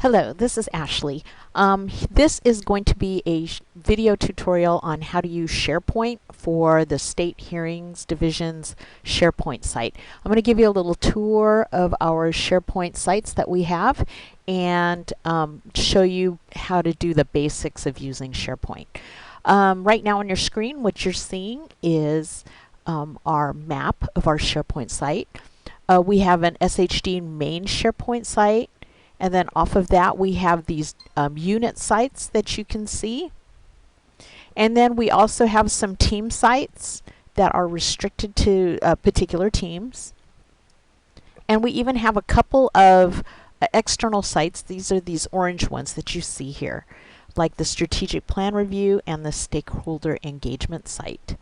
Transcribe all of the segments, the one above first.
Hello, this is Ashley. This is going to be a video tutorial on how to use SharePoint for the State Hearings Division's SharePoint site. I'm going to give you a little tour of our SharePoint sites that we have and show you how to do the basics of using SharePoint. Right now on your screen, what you're seeing is our map of our SharePoint site. We have an SHD main SharePoint site. And then off of that, we have these unit sites that you can see. And then we also have some team sites that are restricted to particular teams. And we even have a couple of external sites. These are these orange ones that you see here, like the strategic plan review and the stakeholder engagement site.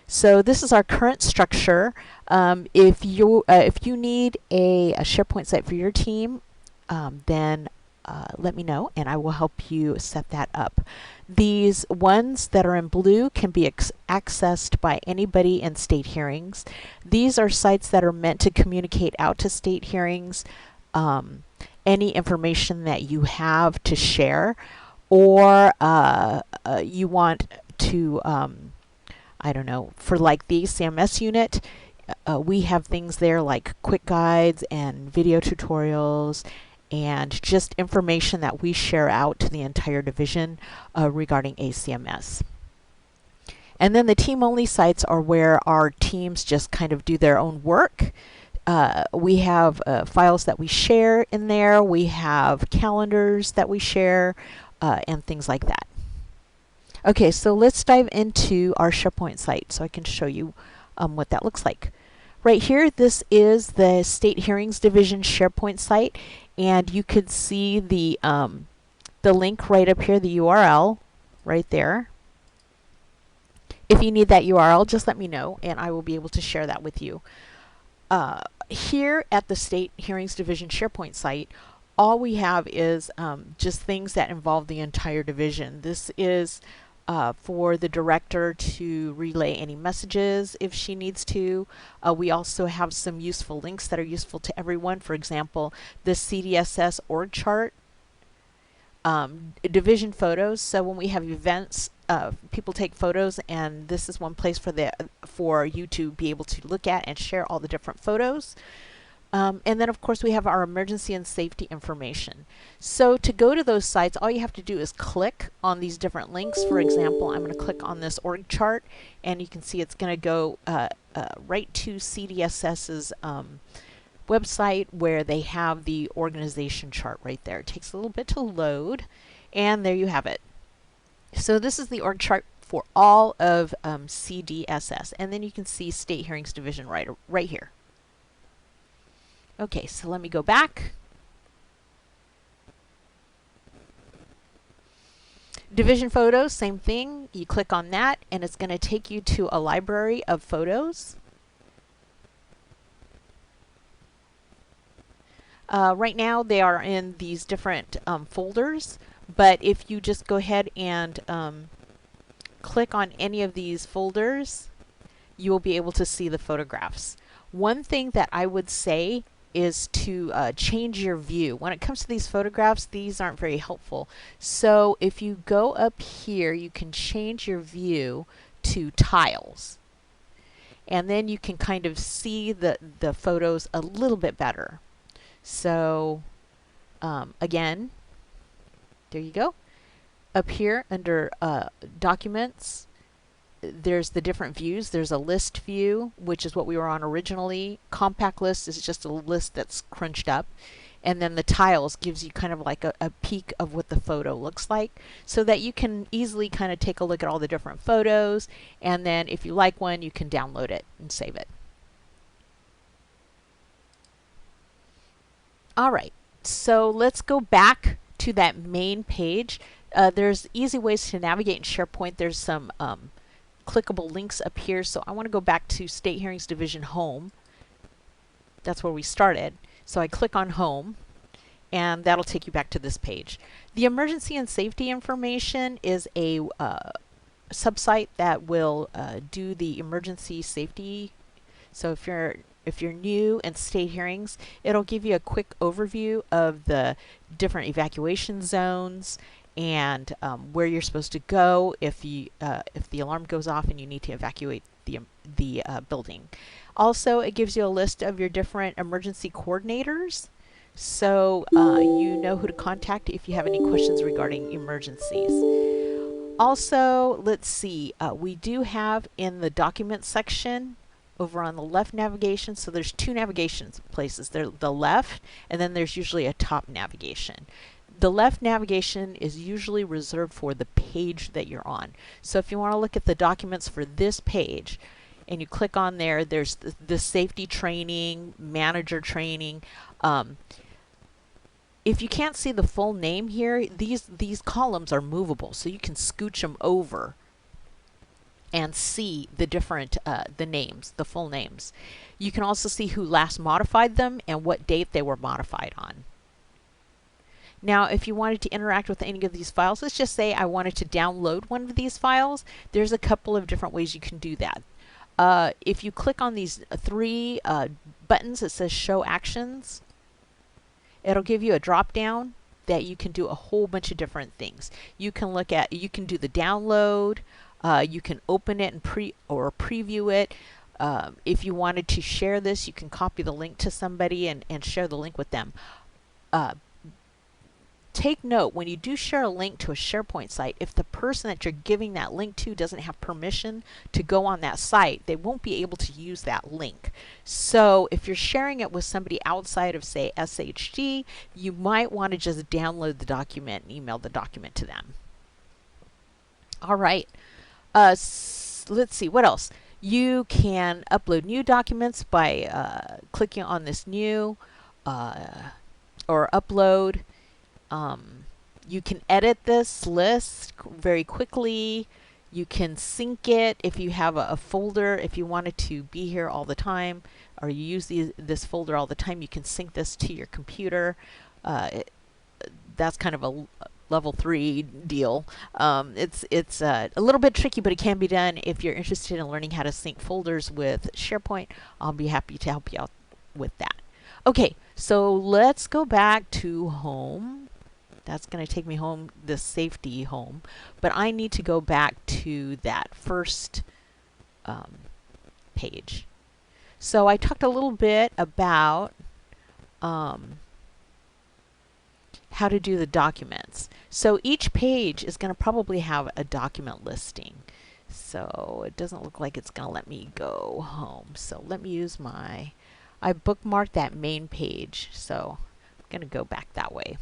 So this is our current structure. If you need a SharePoint site for your team, then let me know and I will help you set that up. These ones that are in blue can be accessed by anybody in state hearings. These are sites that are meant to communicate out to state hearings any information that you have to share, or you want to, I don't know, for like the CMS unit, we have things there like quick guides and video tutorials and just information that we share out to the entire division regarding ACMS. And then the team-only sites are where our teams just kind of do their own work. We have files that we share in there. We have calendars that we share and things like that. Okay, so let's dive into our SharePoint site so I can show you what that looks like. Right here, this is the State Hearings Division SharePoint site, and you could see the link right up here, the URL right there. If you need that URL, just let me know, and I will be able to share that with you. Here at the State Hearings Division SharePoint site, all we have is just things that involve the entire division. This is for the director to relay any messages if she needs to. We also have some useful links that are useful to everyone. For example, the CDSS org chart, division photos. So when we have events, people take photos, and this is one place for you to be able to look at and share all the different photos. And then of course we have our emergency and safety information. So to go to those sites, all you have to do is click on these different links. For example, I'm going to click on this org chart, and you can see it's going to go right to CDSS's website, where they have the organization chart right there. It takes a little bit to load, and there you have it. So this is the org chart for all of CDSS, and then you can see State Hearings Division right here. Okay, so let me go back. Division photos, same thing. You click on that, and it's going to take you to a library of photos. Right now, they are in these different folders, but if you just go ahead and click on any of these folders, you will be able to see the photographs. One thing that I would say is to change your view. When it comes to these photographs, these aren't very helpful. So if you go up here, you can change your view to tiles. And then you can kind of see the photos a little bit better. So again, there you go. Up here under documents, there's the different views. There's a list view, which is what we were on originally. Compact list is just a list that's crunched up. And then the tiles gives you kind of like a peek of what the photo looks like, so that you can easily kind of take a look at all the different photos. And then if you like one, you can download it and save it. All right, so let's go back to that main page. There's easy ways to navigate in SharePoint. There's some clickable links up here. So I want to go back to State Hearings Division Home. That's where we started. So I click on Home, and that'll take you back to this page. The emergency and safety information is a subsite that will do the emergency safety. So if you're if you're new in state hearings, it'll give you a quick overview of the different evacuation zones and where you're supposed to go if the alarm goes off and you need to evacuate the building. Also, it gives you a list of your different emergency coordinators, so you know who to contact if you have any questions regarding emergencies. Also, let's see, we do have in the document section over on the left navigation, so there's two navigation places. There's the left, and then there's usually a top navigation. The left navigation is usually reserved for the page that you're on. So if you want to look at the documents for this page, and you click on there, there's the safety training, manager training. If you can't see the full name here, these columns are movable, so you can scooch them over and see the different the names, the full names. You can also see who last modified them and what date they were modified on. Now, if you wanted to interact with any of these files, let's just say I wanted to download one of these files, there's a couple of different ways you can do that. If you click on these three buttons that says Show Actions, it'll give you a drop down that you can do a whole bunch of different things. You can do the download, you can open it and preview it. If you wanted to share this, you can copy the link to somebody and share the link with them. Take note, when you do share a link to a SharePoint site, if the person that you're giving that link to doesn't have permission to go on that site, they won't be able to use that link. So if you're sharing it with somebody outside of, say, SHD, you might want to just download the document and email the document to them. All right. Let's see, what else? You can upload new documents by clicking on this new or upload. You can edit this list very quickly. You can sync it if you have a folder. If you wanted to be here all the time or you use this folder all the time, you can sync this to your computer. That's kind of a level 3 deal. It's a little bit tricky, but it can be done. If you're interested in learning how to sync folders with SharePoint, I'll be happy to help you out with that. Okay, so let's go back to home. That's going to take me home, the safety home, but I need to go back to that first page. So I talked a little bit about how to do the documents. So each page is going to probably have a document listing. So it doesn't look like it's going to let me go home. So let me use I bookmarked that main page, so I'm going to go back that way.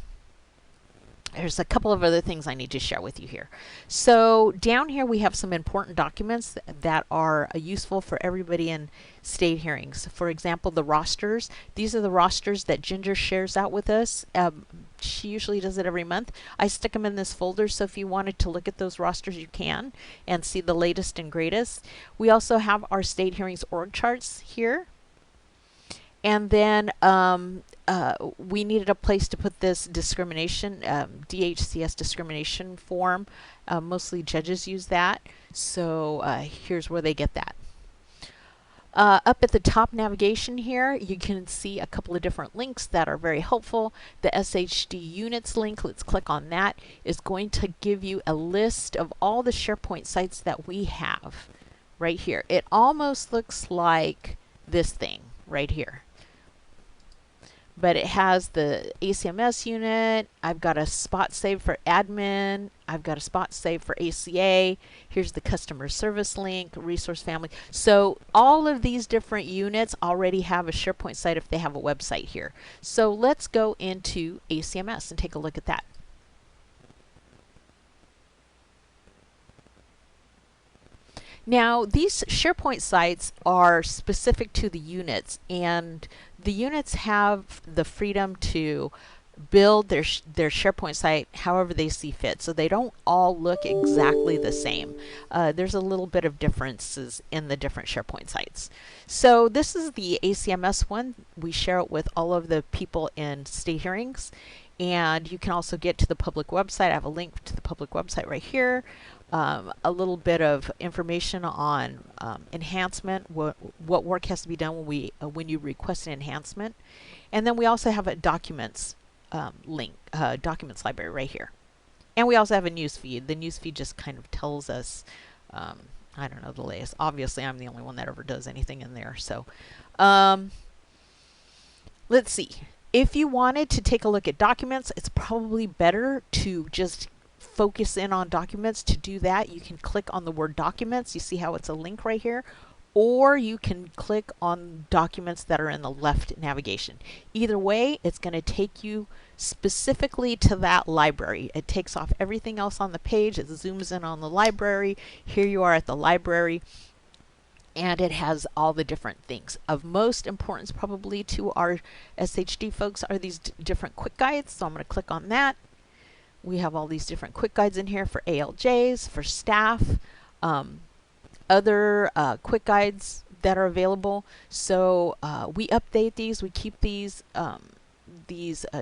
There's a couple of other things I need to share with you here. So down here we have some important documents that are useful for everybody in state hearings. For example, the rosters. These are the rosters that Ginger shares out with us. She usually does it every month. I stick them in this folder, so if you wanted to look at those rosters, you can and see the latest and greatest. We also have our state hearings org charts here. And then we needed a place to put this discrimination, DHCS discrimination form. Mostly judges use that. So here's where they get that. Up at the top navigation here, you can see a couple of different links that are very helpful. The SHD units link, let's click on that, is going to give you a list of all the SharePoint sites that we have right here. It almost looks like this thing right here. But it has the ACMS unit. I've got a spot save for admin. I've got a spot save for ACA. Here's the customer service link, resource family. So all of these different units already have a SharePoint site if they have a website here. So let's go into ACMS and take a look at that. Now, these SharePoint sites are specific to the units, and the units have the freedom to build their SharePoint site however they see fit. So they don't all look exactly the same. There's a little bit of differences in the different SharePoint sites. So this is the ACMS one. We share it with all of the people in state hearings. And you can also get to the public website. I have a link to the public website right here. a little bit of information on enhancement, what work has to be done when you request an enhancement. And then we also have a documents link, documents library right here. And we also have a news feed. The news feed just kind of tells us, I don't know, the latest. Obviously, I'm the only one that ever does anything in there. So let's see. If you wanted to take a look at documents, it's probably better to just focus in on documents. To do that, you can click on the word documents. You see how it's a link right here? Or you can click on documents that are in the left navigation. Either way, it's going to take you specifically to that library. It takes off everything else on the page. It zooms in on the library. Here you are at the library. And it has all the different things. Of most importance probably to our SHD folks are these different quick guides. So I'm going to click on that. We have all these different quick guides in here for ALJs, for staff, other quick guides that are available. So we update these, we keep these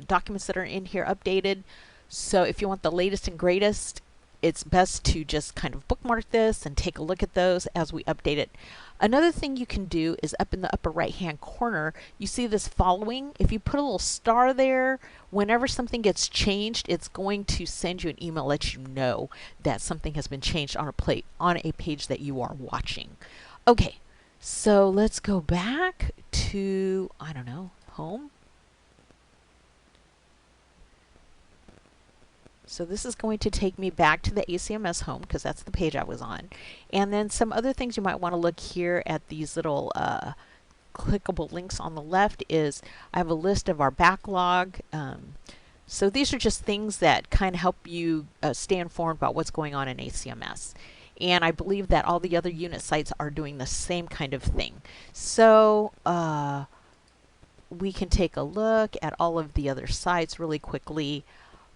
documents that are in here updated. So if you want the latest and greatest, it's best to just kind of bookmark this and take a look at those as we update it. Another thing you can do is up in the upper right hand corner, you see this following. If you put a little star there, whenever something gets changed, it's going to send you an email, let you know that something has been changed on a page that you are watching. Okay, so let's go back to, I don't know, home. So this is going to take me back to the ACMS home because that's the page I was on. And then some other things you might want to look here at these little clickable links on the left is I have a list of our backlog. So these are just things that kind of help you stay informed about what's going on in ACMS. And I believe that all the other unit sites are doing the same kind of thing. So we can take a look at all of the other sites really quickly.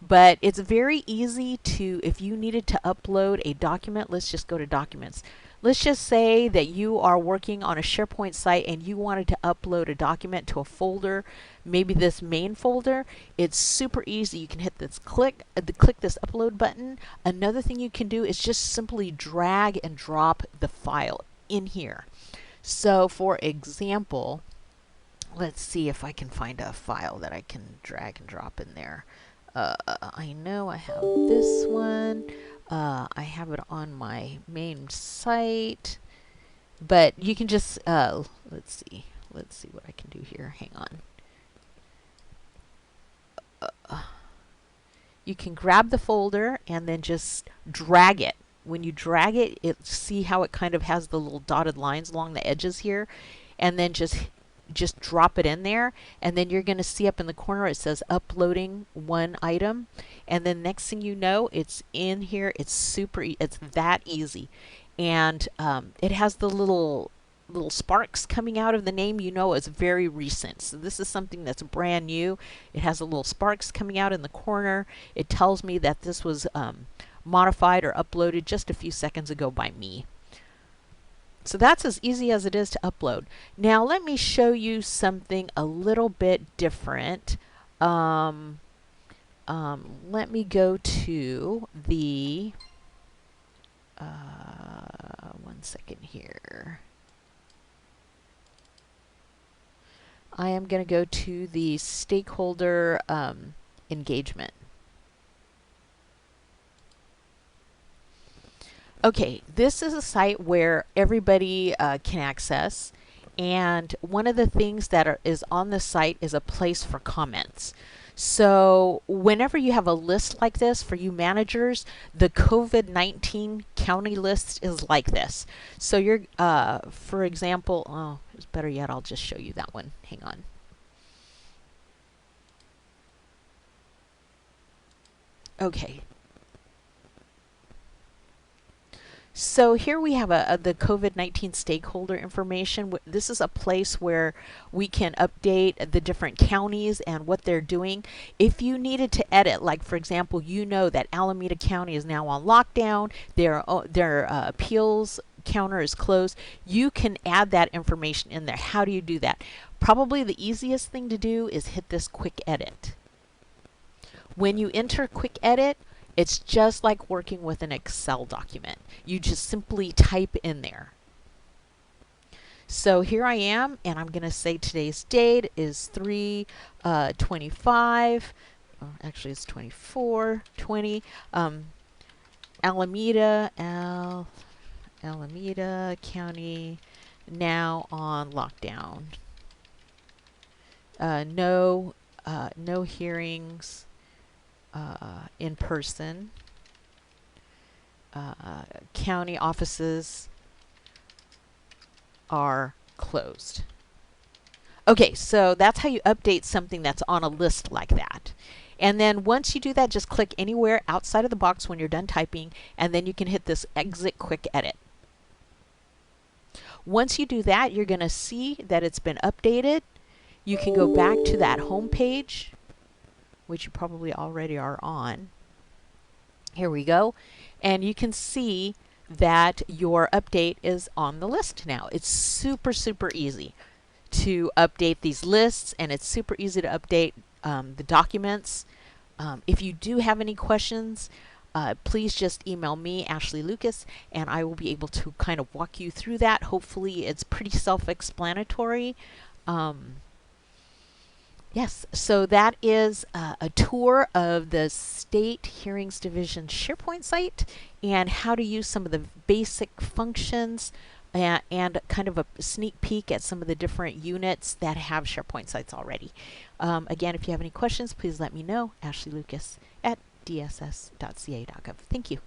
But it's very easy to, if you needed to upload a document, let's just go to documents. Let's just say that you are working on a SharePoint site and you wanted to upload a document to a folder, maybe this main folder. It's super easy. You can hit this click this upload button. Another thing you can do is just simply drag and drop the file in here. So for example, let's see if I can find a file that I can drag and drop in there. I know I have this one. I have it on my main site, but you can just let's see what I can do here. Hang on. You can grab the folder and then just drag it. When you drag it, see how it kind of has the little dotted lines along the edges here, and then just drop it in there, and then you're going to see up in the corner it says uploading one item, and then next thing you know, it's in here. It's that easy, and it has the little sparks coming out of the name. You know it's very recent. So this is something that's brand new. It has the little sparks coming out in the corner. It tells me that this was modified or uploaded just a few seconds ago by me. So that's as easy as it is to upload. Now let me show you something a little bit different. Let me go to the, one second here. I am going to go to the stakeholder engagement. Okay, this is a site where everybody can access, and one of the things that is on the site is a place for comments. So whenever you have a list like this for you managers, the COVID-19 county list is like this. So you're, for example, oh, it's better yet, I'll just show you that one. Hang on. Okay. So here we have the COVID-19 stakeholder information. This is a place where we can update the different counties and what they're doing. If you needed to edit, like for example, you know that Alameda County is now on lockdown, their appeals counter is closed, you can add that information in there. How do you do that? Probably the easiest thing to do is hit this quick edit. When you enter quick edit, It's just like working with an Excel document. You just simply type in there. So here I am, and I'm going to say today's date is 3/25. Actually, it's 24/20. Alameda County now on lockdown. No hearings in person. County offices are closed. Okay, so that's how you update something that's on a list like that. And then once you do that, just click anywhere outside of the box when you're done typing, and then you can hit this Exit Quick Edit. Once you do that, you're going to see that it's been updated. You can go back to that home page, which you probably already are on. Here we go. And you can see that your update is on the list now. It's super, super easy to update these lists, and it's super easy to update the documents. If you do have any questions, please just email me, Ashley Lucas, and I will be able to kind of walk you through that. Hopefully it's pretty self-explanatory. Yes, so that is a tour of the State Hearings Division SharePoint site and how to use some of the basic functions and kind of a sneak peek at some of the different units that have SharePoint sites already. Again, if you have any questions, please let me know. Ashley Lucas at dss.ca.gov. Thank you.